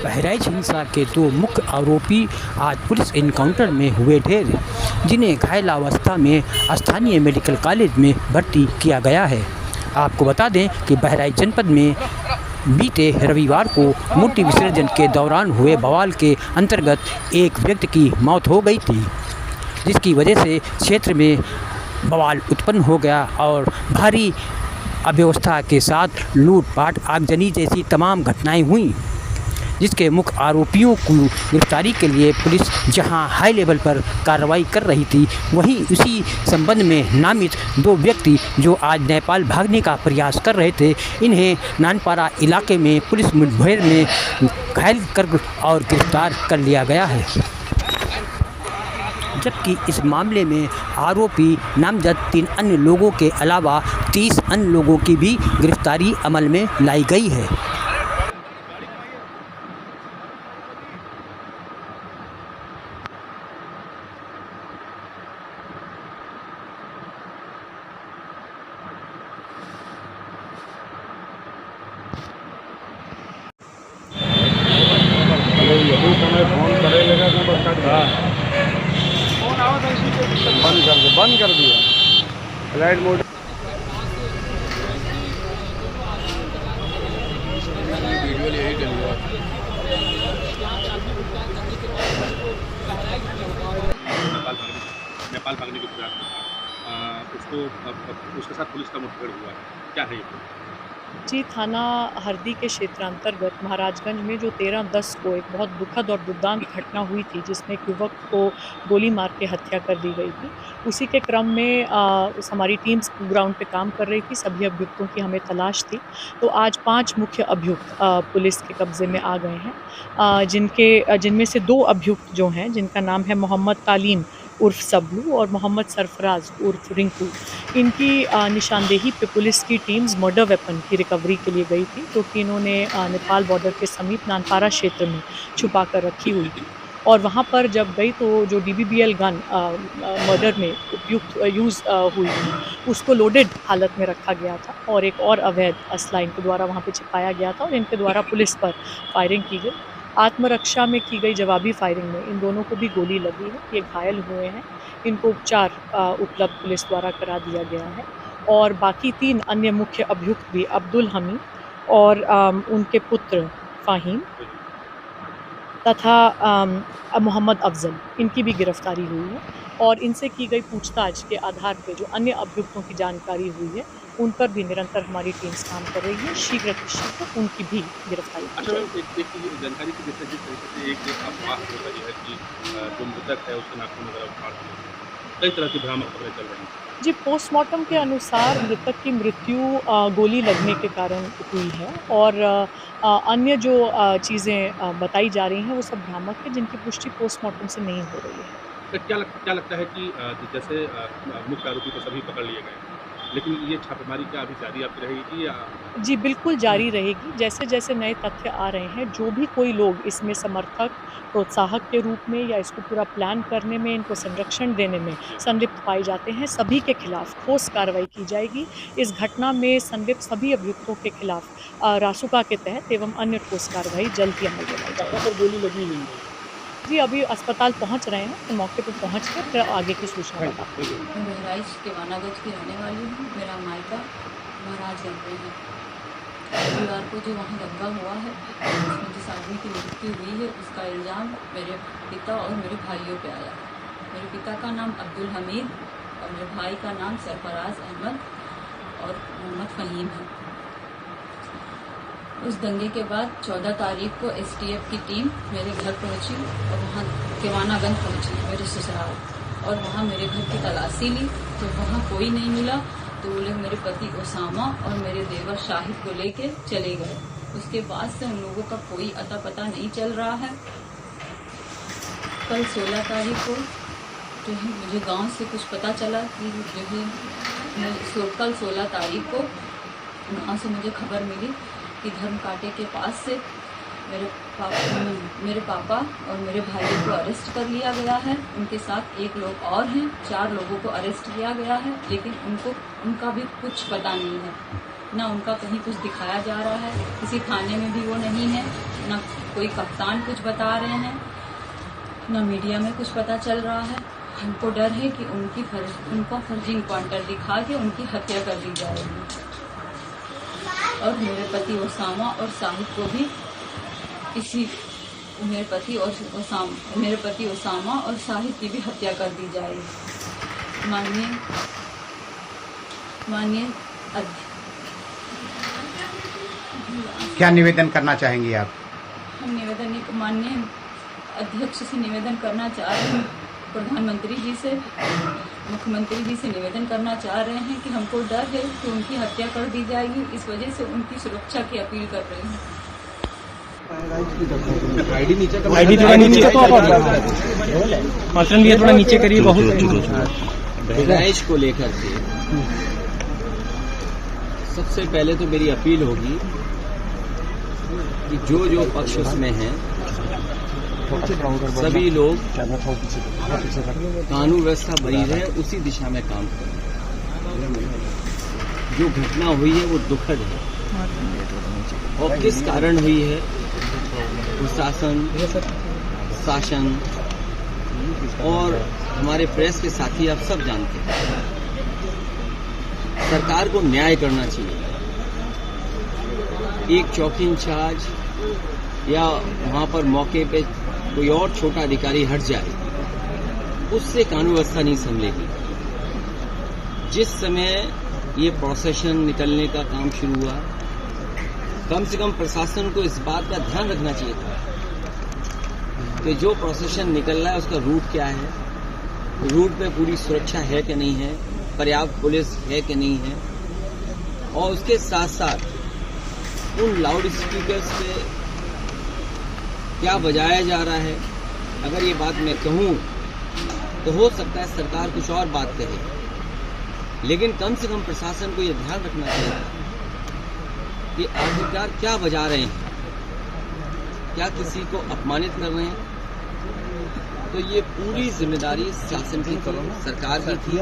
बहराइच हिंसा के 2 मुख्य आरोपी आज पुलिस एनकाउंटर में हुए ढेर, जिन्हें घायलावस्था में स्थानीय मेडिकल कॉलेज में भर्ती किया गया है। आपको बता दें कि बहराइच जनपद में बीते रविवार को मूर्ति विसर्जन के दौरान हुए बवाल के अंतर्गत एक व्यक्ति की मौत हो गई थी, जिसकी वजह से क्षेत्र में बवाल उत्पन्न हो गया और भारी अव्यवस्था के साथ लूटपाट, आगजनी जैसी तमाम घटनाएं हुईं, जिसके मुख्य आरोपियों को गिरफ्तारी के लिए पुलिस जहां हाई लेवल पर कार्रवाई कर रही थी, वहीं उसी संबंध में नामित 2 व्यक्ति जो आज नेपाल भागने का प्रयास कर रहे थे, इन्हें नानपारा इलाके में पुलिस मुठभेड़ में घायल कर और गिरफ्तार कर लिया गया है। जबकि इस मामले में आरोपी नामजद 3 अन्य लोगों के अलावा 30 अन्य लोगों की भी गिरफ्तारी अमल में लाई गई है। बंद कर दिया फ्लाइट मोड। वीडियो यही डलिए नेपाल भागने के प्रयास उसको उसके साथ पुलिस का मुठभेड़ हुआ है, क्या है ये? जी, थाना हरदी के क्षेत्र अंतर्गत महाराजगंज में जो 13/10 को एक बहुत दुखद और दुर्दांत घटना हुई थी, जिसमें एक युवक को गोली मार के हत्या कर दी गई थी। उसी के क्रम में हमारी टीम्स ग्राउंड पे काम कर रही थी, सभी अभियुक्तों की हमें तलाश थी। तो आज 5 मुख्य अभियुक्त पुलिस के कब्जे में आ गए हैं, जिनमें से 2 अभियुक्त जो हैं, जिनका नाम है मोहम्मद तालीम उर्फ सबलू और मोहम्मद सरफराज उर्फ रिंकू, इनकी निशानदेही पे पुलिस की टीम्स मर्डर वेपन की रिकवरी के लिए गई थी, जो कि इन्होंने नेपाल बॉर्डर के समीप नानपारा क्षेत्र में छुपा कर रखी हुई थी। और वहाँ पर जब गई तो जो DBBL गन मर्डर में उपयुक्त यूज़ हुई थी, उसको लोडेड हालत में रखा गया था और एक और अवैध असला इनके द्वारा वहाँ पे छिपाया गया था और इनके द्वारा पुलिस पर फायरिंग की गई। आत्मरक्षा में की गई जवाबी फायरिंग में इन दोनों को भी गोली लगी है, ये घायल हुए हैं। इनको उपचार उपलब्ध पुलिस द्वारा करा दिया गया है और बाकी 3 अन्य मुख्य अभियुक्त भी अब्दुल हमीद और उनके पुत्र फ़हीम तथा मोहम्मद अफजल, इनकी भी गिरफ्तारी हुई है और इनसे की गई पूछताछ के आधार पे जो अन्य अभियुक्तों की जानकारी हुई है, उन पर भी निरंतर हमारी टीम्स काम कर रही है। शीघ्र उनकी भी गिरफ्तारी की जाएगी। एक जानकारी की जिस तरीके से एक अफवाह हो रही है कि जो मृतक है उसके नाखून वगैरह उखाड़ दिए, कई तरह की भ्रामक खबरें चल रही हैं। जी, पोस्टमार्टम के अनुसार मृतक की मृत्यु गोली लगने के कारण हुई है और अन्य जो चीज़ें बताई जा रही हैं वो सब भ्रामक है, जिनकी पुष्टि पोस्टमार्टम से नहीं हो रही है। तो क्या लगता है कि जैसे मुख्य आरोपी तो सभी पकड़ लिए गए, लेकिन ये छापेमारी क्या अभी जारी आपकी रहेगी या? जी, बिल्कुल जारी रहेगी। जैसे-जैसे नए तथ्य आ रहे हैं, जो भी कोई लोग इसमें समर्थक, प्रोत्साहक के रूप में या इसको पूरा प्लान करने में, इनको संरक्षण देने में संलिप्त पाए जाते हैं, सभी के खिलाफ ठोस कार्रवाई की जाएगी। इस घटना में संलिप्त सभी अभियुक्तों के खिलाफ रासुका के तहत एवं अन्य ठोस कार्रवाई जल्द ही अमल में लाई जाएगी। गोली लगी हुई है? जी, अभी अस्पताल पहुंच रहे हैं, तो मौके पर पहुंच कर फिर आगे की सूचना बताते हैं। मैं बहराइच केवानागंज की रहने वाली हूँ। मेरा मायका महाराजगंज में है। रविवार को जो वहाँ दंगा हुआ है, उसमें जिस आदमी की मृत्यु हुई है, उसका इल्ज़ाम मेरे पिता और मेरे भाइयों पे आया है। मेरे पिता का नाम अब्दुल हमीद और मेरे भाई का नाम सरफराज अहमद और मोहम्मद फ़हीम है। उस दंगे के बाद 14 तारीख को STF की टीम मेरे घर पहुंची और वहाँ केवानागंज पहुंची, मेरे ससुराल, और वहाँ मेरे घर की तलाशी ली तो वहाँ कोई नहीं मिला। तो वो लोग मेरे पति ओसामा और मेरे देवर शाहिद को लेके चले गए। उसके बाद से उन लोगों का कोई अता पता नहीं चल रहा है। कल 16 तारीख को जो है मुझे गांव से कुछ पता चला कि जो है कल 16 तारीख को गांव से मुझे खबर मिली कि धर्म कांटे के पास से मेरे पापा और मेरे भाई को अरेस्ट कर लिया गया है। उनके साथ 1 लोग और हैं, 4 लोगों को अरेस्ट किया गया है, लेकिन उनका भी कुछ पता नहीं है। ना उनका कहीं कुछ दिखाया जा रहा है, किसी थाने में भी वो नहीं है, ना कोई कप्तान कुछ बता रहे हैं, ना मीडिया में कुछ पता चल रहा है। हमको डर है कि उनका फर्जी इनकाउंटर दिखा के उनकी हत्या कर दी जाएगी और मेरे पति ओसामा और साहिद को भी मेरे पति ओसामा और साहिद की भी हत्या कर दी जाएगी। माननीय क्या निवेदन करना चाहेंगी आप? हम माननीय अध्यक्ष से निवेदन करना चाह रहे हैं, प्रधानमंत्री जी से, मुख्यमंत्री जी से निवेदन करना चाह रहे हैं कि हमको डर है कि उनकी हत्या कर दी जाएगी, इस वजह से उनकी सुरक्षा की अपील कर रहे हैं। आईडी थोड़ा नीचे तो थोड़ा नीचे करिए। बहुत बहराइच को लेकर के सबसे पहले तो मेरी अपील होगी कि जो पक्ष उसमें हैं सभी लोग कानून व्यवस्था बनी रहे उसी दिशा में काम करें। जो घटना हुई है वो दुखद है और किस कारण हुई है प्रशासन, शासन और हमारे प्रेस के साथी आप सब जानते हैं। सरकार को न्याय करना चाहिए। एक चौकी इंचार्ज या वहां पर मौके पे कोई और छोटा अधिकारी हट जाए, उससे कानून व्यवस्था नहीं संभलेगी। जिस समय ये प्रोसेशन निकलने का काम शुरू हुआ, कम से कम प्रशासन को इस बात का ध्यान रखना चाहिए था कि जो प्रोसेशन निकल रहा है उसका रूट क्या है, रूट पे पूरी सुरक्षा है कि नहीं है, पर्याप्त पुलिस है कि नहीं है, और उसके साथ साथ उन लाउड स्पीकर्स पे क्या बजाया जा रहा है। अगर ये बात मैं कहूँ तो हो सकता है सरकार कुछ और बात कहे, लेकिन कम से कम प्रशासन को ये ध्यान रखना चाहिए कि आखिरकार क्या बजा रहे हैं, क्या किसी को अपमानित कर रहे हैं। तो ये पूरी जिम्मेदारी शासन की थी, सरकार की थी।